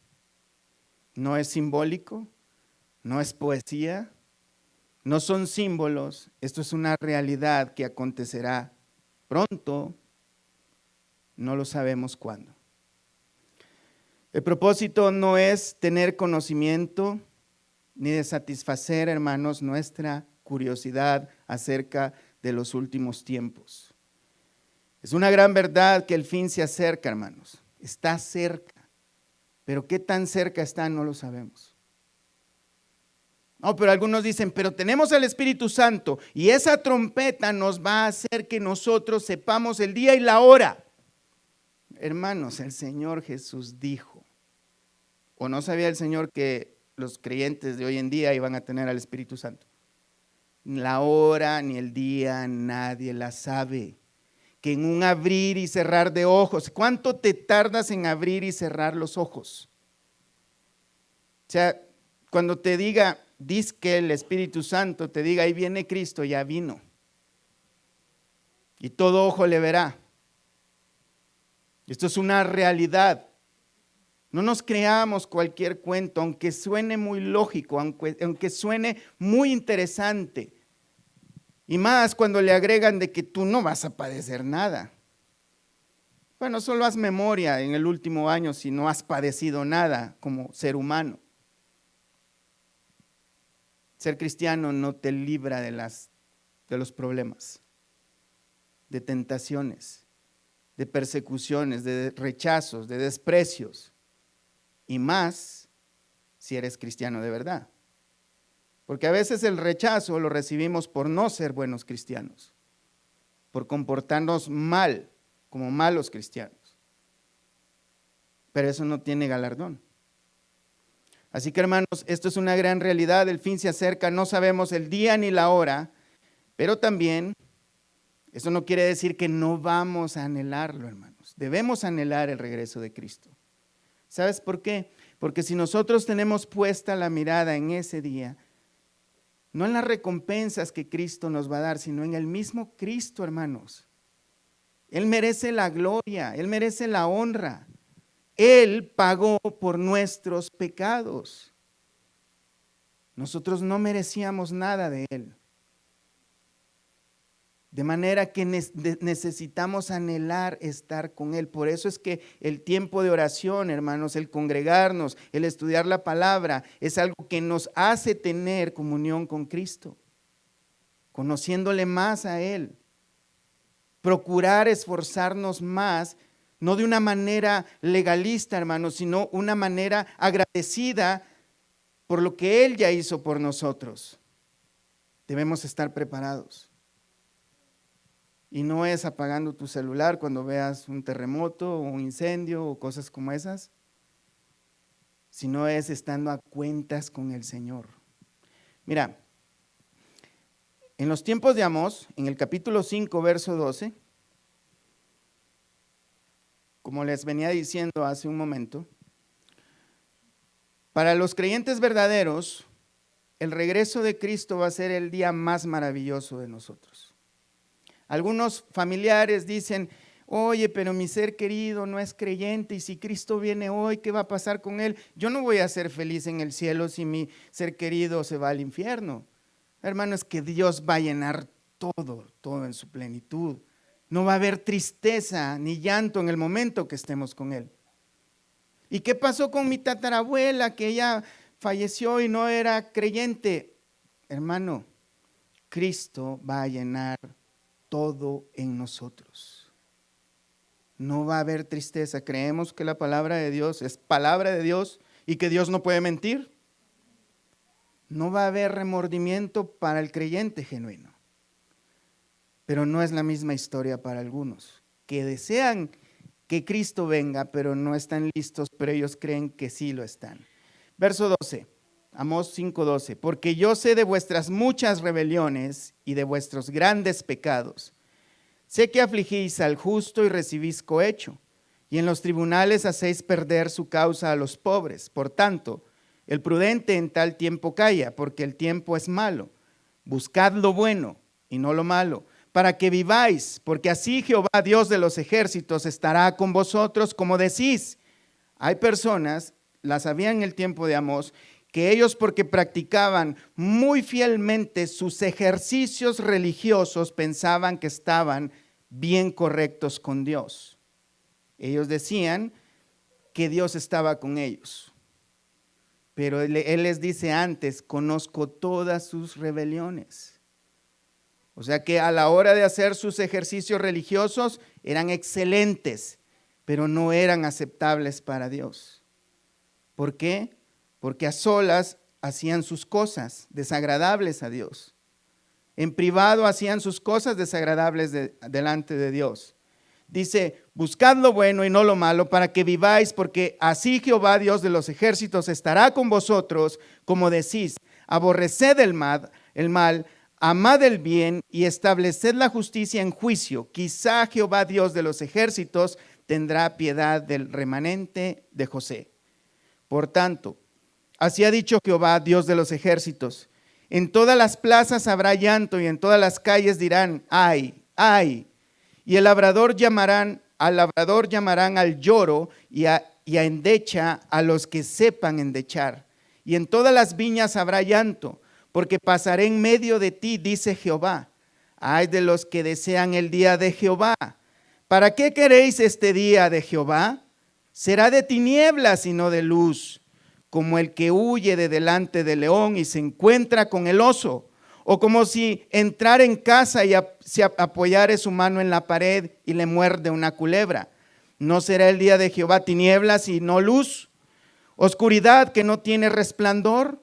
No es simbólico, no es poesía, no son símbolos. Esto es una realidad que acontecerá pronto, no lo sabemos cuándo. El propósito no es tener conocimiento ni de satisfacer, hermanos, nuestra curiosidad acerca de los últimos tiempos. Es una gran verdad que el fin se acerca, hermanos. Está cerca. Pero qué tan cerca está no lo sabemos. No, pero algunos dicen, pero tenemos al Espíritu Santo y esa trompeta nos va a hacer que nosotros sepamos el día y la hora. Hermanos, el Señor Jesús dijo, ¿o no sabía el Señor que los creyentes de hoy en día iban a tener al Espíritu Santo? La hora ni el día nadie la sabe. Que en un abrir y cerrar de ojos, ¿cuánto te tardas en abrir y cerrar los ojos? O sea, cuando te diga, dice que el Espíritu Santo te diga, ahí viene Cristo, ya vino. Y todo ojo le verá. Esto es una realidad. No nos creamos cualquier cuento, aunque suene muy lógico, aunque suene muy interesante. Y más cuando le agregan de que tú no vas a padecer nada. Bueno, solo haz memoria en el último año si no has padecido nada como ser humano. Ser cristiano no te libra de los problemas, de tentaciones, de persecuciones, de rechazos, de desprecios. Y más si eres cristiano de verdad. Porque a veces el rechazo lo recibimos por no ser buenos cristianos, por comportarnos mal como malos cristianos. Pero eso no tiene galardón. Así que hermanos, esto es una gran realidad, el fin se acerca, no sabemos el día ni la hora, pero también eso no quiere decir que no vamos a anhelarlo, hermanos. Debemos anhelar el regreso de Cristo. ¿Sabes por qué? Porque si nosotros tenemos puesta la mirada en ese día, no en las recompensas que Cristo nos va a dar, sino en el mismo Cristo, hermanos. Él merece la gloria, Él merece la honra. Él pagó por nuestros pecados. Nosotros no merecíamos nada de Él. De manera que necesitamos anhelar estar con Él. Por eso es que el tiempo de oración, hermanos, el congregarnos, el estudiar la palabra, es algo que nos hace tener comunión con Cristo, conociéndole más a Él. Procurar esforzarnos más, no de una manera legalista, hermanos, sino una manera agradecida por lo que Él ya hizo por nosotros. Debemos estar preparados. Y no es apagando tu celular cuando veas un terremoto o un incendio o cosas como esas, sino es estando a cuentas con el Señor. Mira, en los tiempos de Amós, en el capítulo 5, verso 12, como les venía diciendo hace un momento, para los creyentes verdaderos, el regreso de Cristo va a ser el día más maravilloso de nosotros. Algunos familiares dicen, oye, pero mi ser querido no es creyente y si Cristo viene hoy, ¿qué va a pasar con él? Yo no voy a ser feliz en el cielo si mi ser querido se va al infierno. Hermano, es que Dios va a llenar todo en su plenitud. No va a haber tristeza ni llanto en el momento que estemos con Él. ¿Y qué pasó con mi tatarabuela? Que ella falleció y no era creyente. Hermano, Cristo va a llenar todo en nosotros. No va a haber tristeza. Creemos que la palabra de Dios es palabra de Dios y que Dios no puede mentir. No va a haber remordimiento para el creyente genuino. Pero no es la misma historia para algunos, que desean que Cristo venga, pero no están listos, pero ellos creen que sí lo están. Verso 12, Amós 5:12, porque yo sé de vuestras muchas rebeliones y de vuestros grandes pecados. Sé que afligís al justo y recibís cohecho, y en los tribunales hacéis perder su causa a los pobres. Por tanto, el prudente en tal tiempo calla, porque el tiempo es malo. Buscad lo bueno y no lo malo, para que viváis, porque así Jehová, Dios de los ejércitos, estará con vosotros, como decís. Hay personas, las había en el tiempo de Amós, que ellos, porque practicaban muy fielmente sus ejercicios religiosos, pensaban que estaban bien correctos con Dios. Ellos decían que Dios estaba con ellos. Pero Él les dice antes, conozco todas sus rebeliones. O sea que a la hora de hacer sus ejercicios religiosos eran excelentes, pero no eran aceptables para Dios. ¿Por qué? Porque a solas hacían sus cosas desagradables a Dios. En privado hacían sus cosas desagradables delante de Dios. Dice, buscad lo bueno y no lo malo para que viváis, porque así Jehová, Dios de los ejércitos, estará con vosotros, como decís. Aborreced el mal, amad el bien y estableced la justicia en juicio. Quizá Jehová, Dios de los ejércitos, tendrá piedad del remanente de José. Por tanto, así ha dicho Jehová, Dios de los ejércitos, en todas las plazas habrá llanto y en todas las calles dirán, ay, ay. Y al labrador llamarán al lloro y a endecha a los que sepan endechar. Y en todas las viñas habrá llanto, porque pasaré en medio de ti, dice Jehová. Ay de los que desean el día de Jehová. ¿Para qué queréis este día de Jehová? Será de tinieblas y no de luz, como el que huye de delante del león y se encuentra con el oso. O como si entrar en casa y se apoyare su mano en la pared y le muerde una culebra. ¿No será el día de Jehová tinieblas y no luz? Oscuridad que no tiene resplandor.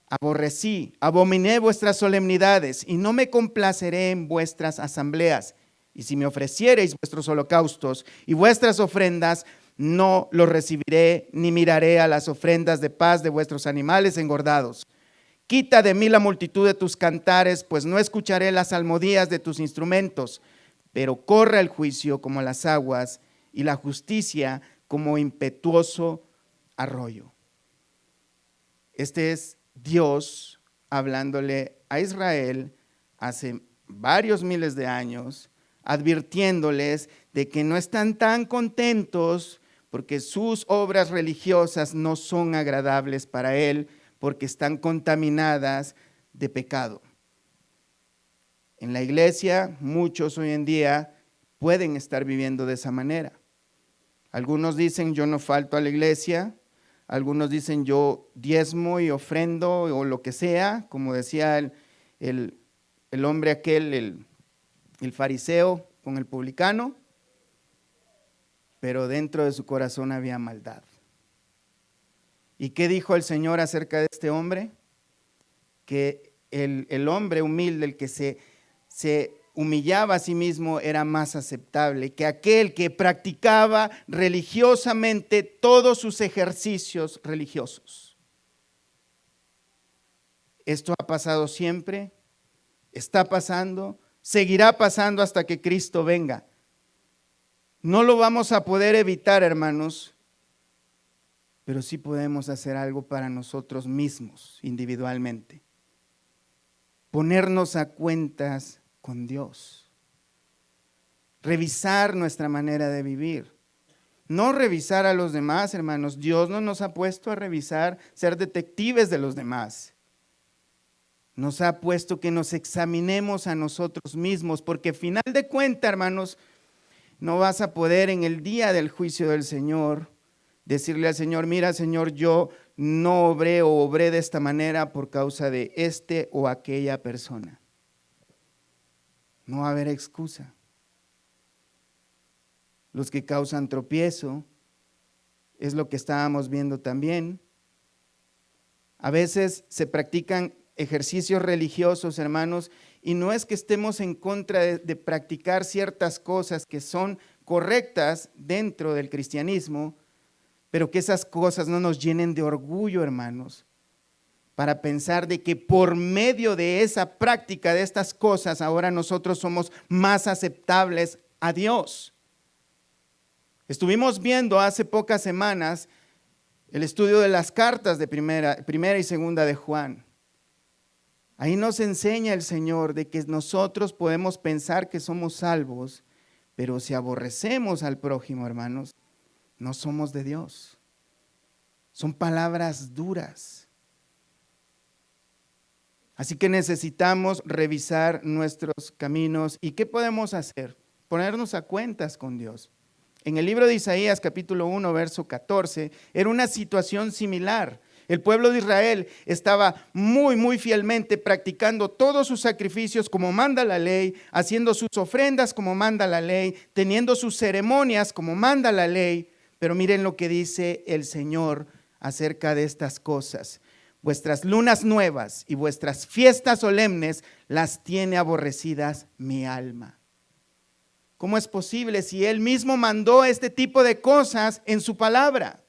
Aborrecí, abominé vuestras solemnidades y no me complaceré en vuestras asambleas. Y si me ofreciereis vuestros holocaustos y vuestras ofrendas, no los recibiré ni miraré a las ofrendas de paz de vuestros animales engordados. Quita de mí la multitud de tus cantares, pues no escucharé las salmodías de tus instrumentos, pero corra el juicio como las aguas y la justicia como impetuoso arroyo. Este es Dios hablándole a Israel hace varios miles de años, advirtiéndoles de que no están tan contentos porque sus obras religiosas no son agradables para Él, porque están contaminadas de pecado. En la iglesia, muchos hoy en día pueden estar viviendo de esa manera. Algunos dicen, yo no falto a la iglesia. Algunos dicen, yo diezmo y ofrendo o lo que sea, como decía el hombre aquel, el fariseo con el publicano, pero dentro de su corazón había maldad. ¿Y qué dijo el Señor acerca de este hombre? Que el hombre humilde, el que se humillaba a sí mismo, era más aceptable que aquel que practicaba religiosamente todos sus ejercicios religiosos. Esto ha pasado siempre, está pasando, seguirá pasando hasta que Cristo venga. No lo vamos a poder evitar, hermanos, pero sí podemos hacer algo para nosotros mismos individualmente. Ponernos a cuentas con Dios. Revisar nuestra manera de vivir. No revisar a los demás, hermanos. Dios no nos ha puesto a revisar, ser detectives de los demás. Nos ha puesto que nos examinemos a nosotros mismos, porque al final de cuentas, hermanos, no vas a poder en el día del juicio del Señor decirle al Señor, mira Señor, yo no obré de esta manera por causa de este o aquella persona. No va a haber excusa. Los que causan tropiezo, es lo que estábamos viendo también. A veces se practican ejercicios religiosos, hermanos, y no es que estemos en contra de practicar ciertas cosas que son correctas dentro del cristianismo, pero que esas cosas no nos llenen de orgullo, hermanos, para pensar de que por medio de esa práctica de estas cosas ahora nosotros somos más aceptables a Dios. Estuvimos viendo hace pocas semanas el estudio de las cartas de primera y segunda de Juan. Ahí nos enseña el Señor de que nosotros podemos pensar que somos salvos, pero si aborrecemos al prójimo, hermanos, no somos de Dios. Son palabras duras. Así que necesitamos revisar nuestros caminos. ¿Y qué podemos hacer? Ponernos a cuentas con Dios. En el libro de Isaías, capítulo 1, verso 14, era una situación similar. El pueblo de Israel estaba muy fielmente practicando todos sus sacrificios como manda la ley, haciendo sus ofrendas como manda la ley, teniendo sus ceremonias como manda la ley. Pero miren lo que dice el Señor acerca de estas cosas. Vuestras lunas nuevas y vuestras fiestas solemnes las tiene aborrecidas mi alma. ¿Cómo es posible si Él mismo mandó este tipo de cosas en su palabra?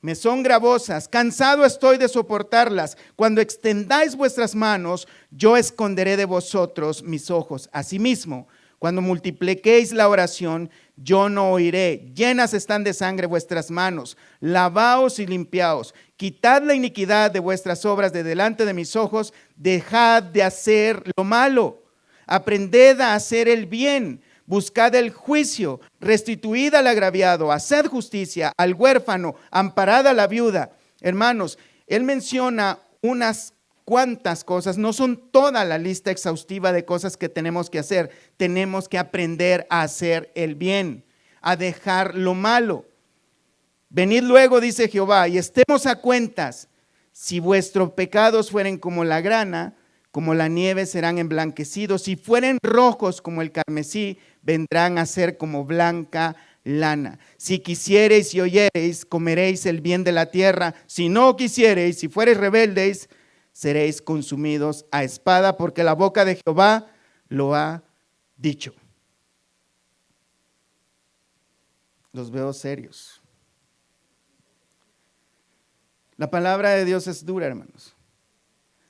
Me son gravosas, cansado estoy de soportarlas. Cuando extendáis vuestras manos, yo esconderé de vosotros mis ojos. Asimismo, cuando multipliquéis la oración, yo no oiré. Llenas están de sangre vuestras manos. Lavaos y limpiaos. Quitad la iniquidad de vuestras obras de delante de mis ojos. Dejad de hacer lo malo. Aprended a hacer el bien. Buscad el juicio, restituid al agraviado, haced justicia al huérfano, amparad a la viuda. Hermanos, él menciona unas cuantas cosas, no son toda la lista exhaustiva de cosas que tenemos que hacer. Tenemos que aprender a hacer el bien, a dejar lo malo. Venid luego, dice Jehová, y estemos a cuentas. Si vuestros pecados fueren como la grana, como la nieve serán emblanquecidos. Si fueren rojos como el carmesí, vendrán a ser como blanca lana. Si quisiereis y oyereis, comeréis el bien de la tierra. Si no quisiereis, si fuereis rebeldes, seréis consumidos a espada, porque la boca de Jehová lo ha dicho. Los veo serios. La palabra de Dios es dura, hermanos.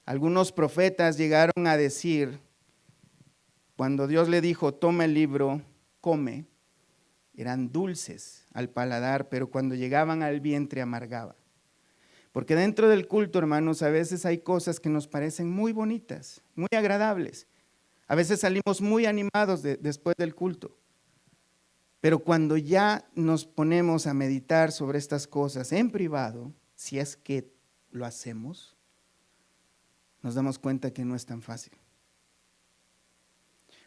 Algunos profetas llegaron a decir, cuando Dios le dijo, toma el libro, come, eran dulces al paladar, pero cuando llegaban al vientre amargaba. Porque dentro del culto, hermanos, a veces hay cosas que nos parecen muy bonitas, muy agradables. A veces salimos muy animados después del culto. Pero cuando ya nos ponemos a meditar sobre estas cosas en privado, si es que lo hacemos, nos damos cuenta que no es tan fácil.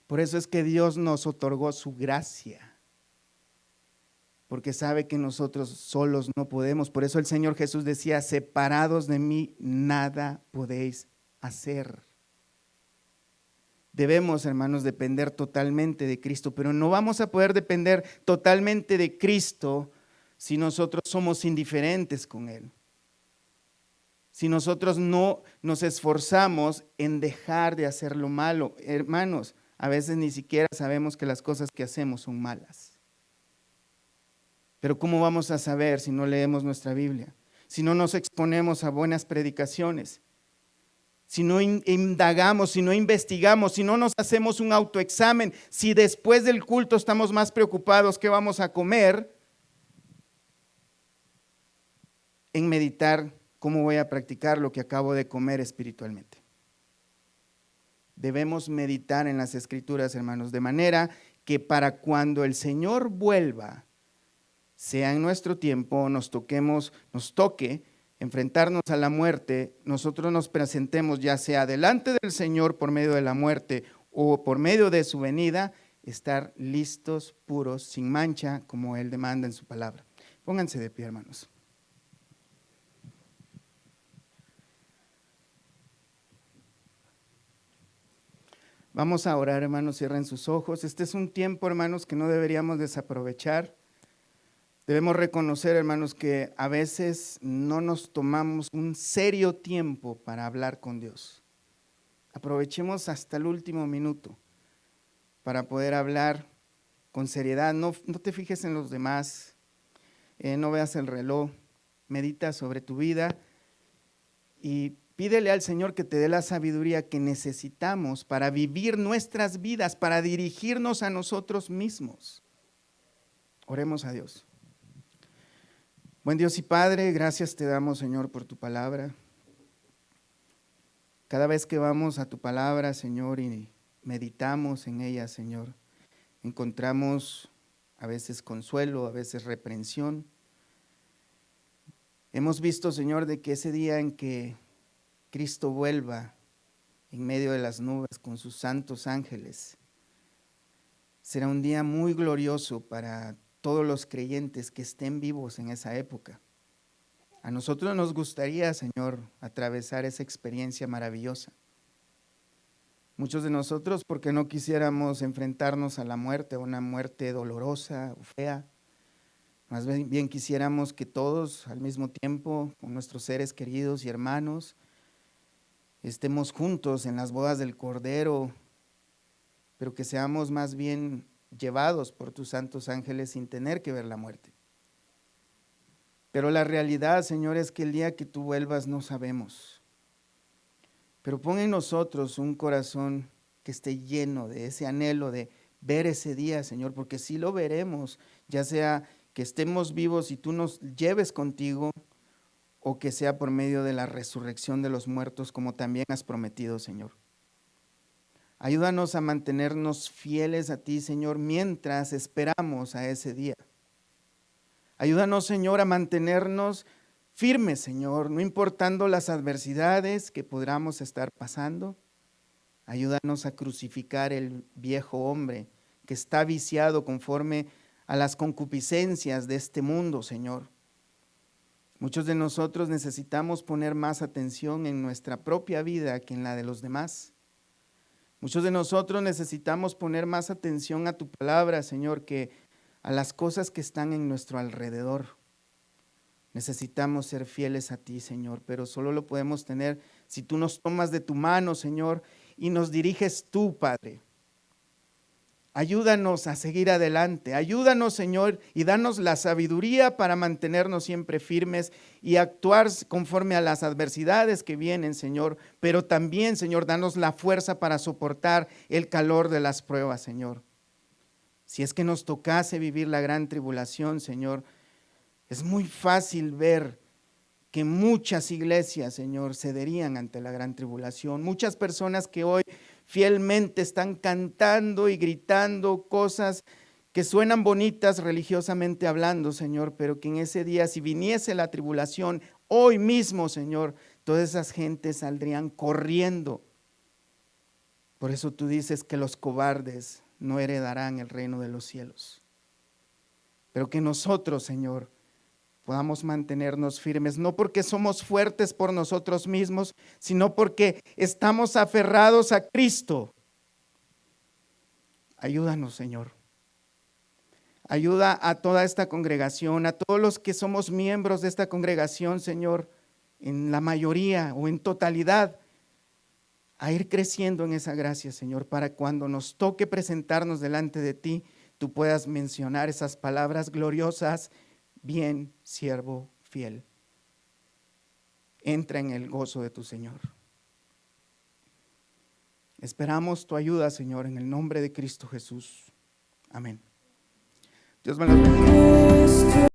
Por eso es que Dios nos otorgó su gracia, porque sabe que nosotros solos no podemos. Por eso el Señor Jesús decía, separados de mí, nada podéis hacer. Debemos, hermanos, depender totalmente de Cristo, pero no vamos a poder depender totalmente de Cristo si nosotros somos indiferentes con Él. Si nosotros no nos esforzamos en dejar de hacer lo malo. Hermanos, a veces ni siquiera sabemos que las cosas que hacemos son malas. Pero ¿cómo vamos a saber si no leemos nuestra Biblia? Si no nos exponemos a buenas predicaciones, si no indagamos, si no investigamos, si no nos hacemos un autoexamen, si después del culto estamos más preocupados qué vamos a comer, en meditar cómo voy a practicar lo que acabo de comer espiritualmente. Debemos meditar en las Escrituras, hermanos, de manera que para cuando el Señor vuelva, sea en nuestro tiempo, nos toque enfrentarnos a la muerte, nosotros nos presentemos ya sea delante del Señor por medio de la muerte o por medio de su venida, estar listos, puros, sin mancha, como Él demanda en su palabra. Pónganse de pie, hermanos. Vamos a orar, hermanos, cierren sus ojos. Este es un tiempo, hermanos, que no deberíamos desaprovechar. Debemos reconocer, hermanos, que a veces no nos tomamos un serio tiempo para hablar con Dios. Aprovechemos hasta el último minuto para poder hablar con seriedad. No te fijes en los demás, no veas el reloj, medita sobre tu vida y pídele al Señor que te dé la sabiduría que necesitamos para vivir nuestras vidas, para dirigirnos a nosotros mismos. Oremos a Dios. Buen Dios y Padre, gracias te damos, Señor, por tu palabra. Cada vez que vamos a tu palabra, Señor, y meditamos en ella, Señor, encontramos a veces consuelo, a veces reprensión. Hemos visto, Señor, de que ese día en que Cristo vuelva en medio de las nubes con sus santos ángeles, será un día muy glorioso para todos los creyentes que estén vivos en esa época. A nosotros nos gustaría, Señor, atravesar esa experiencia maravillosa. Muchos de nosotros, porque no quisiéramos enfrentarnos a la muerte, a una muerte dolorosa o fea, más bien quisiéramos que todos al mismo tiempo, con nuestros seres queridos y hermanos, estemos juntos en las bodas del Cordero, pero que seamos más bien llevados por tus santos ángeles sin tener que ver la muerte. Pero la realidad, Señor, es que el día que tú vuelvas no sabemos. Pero pon en nosotros un corazón que esté lleno de ese anhelo de ver ese día, Señor, porque sí lo veremos, ya sea que estemos vivos y tú nos lleves contigo, o que sea por medio de la resurrección de los muertos, como también has prometido, Señor. Ayúdanos a mantenernos fieles a ti, Señor, mientras esperamos a ese día. Ayúdanos, Señor, a mantenernos firmes, Señor, no importando las adversidades que podamos estar pasando. Ayúdanos a crucificar el viejo hombre que está viciado conforme a las concupiscencias de este mundo, Señor. Muchos de nosotros necesitamos poner más atención en nuestra propia vida que en la de los demás. Muchos de nosotros necesitamos poner más atención a tu palabra, Señor, que a las cosas que están en nuestro alrededor. Necesitamos ser fieles a ti, Señor, pero solo lo podemos tener si tú nos tomas de tu mano, Señor, y nos diriges tú, Padre. Ayúdanos a seguir adelante. Ayúdanos, Señor, y danos la sabiduría para mantenernos siempre firmes y actuar conforme a las adversidades que vienen, Señor. Pero también, Señor, danos la fuerza para soportar el calor de las pruebas, Señor. Si es que nos tocase vivir la gran tribulación, Señor, es muy fácil ver que muchas iglesias, Señor, cederían ante la gran tribulación. Muchas personas que hoy fielmente están cantando y gritando cosas que suenan bonitas religiosamente hablando, Señor, pero que en ese día, si viniese la tribulación, hoy mismo, Señor, todas esas gentes saldrían corriendo. Por eso tú dices que los cobardes no heredarán el reino de los cielos. Pero que nosotros, Señor, podamos mantenernos firmes, no porque somos fuertes por nosotros mismos, sino porque estamos aferrados a Cristo. Ayúdanos, Señor. Ayuda a toda esta congregación, a todos los que somos miembros de esta congregación, Señor, en la mayoría o en totalidad, a ir creciendo en esa gracia, Señor, para cuando nos toque presentarnos delante de ti, tú puedas mencionar esas palabras gloriosas: bien, siervo fiel. Entra en el gozo de tu Señor. Esperamos tu ayuda, Señor, en el nombre de Cristo Jesús. Amén. Dios me los bendiga.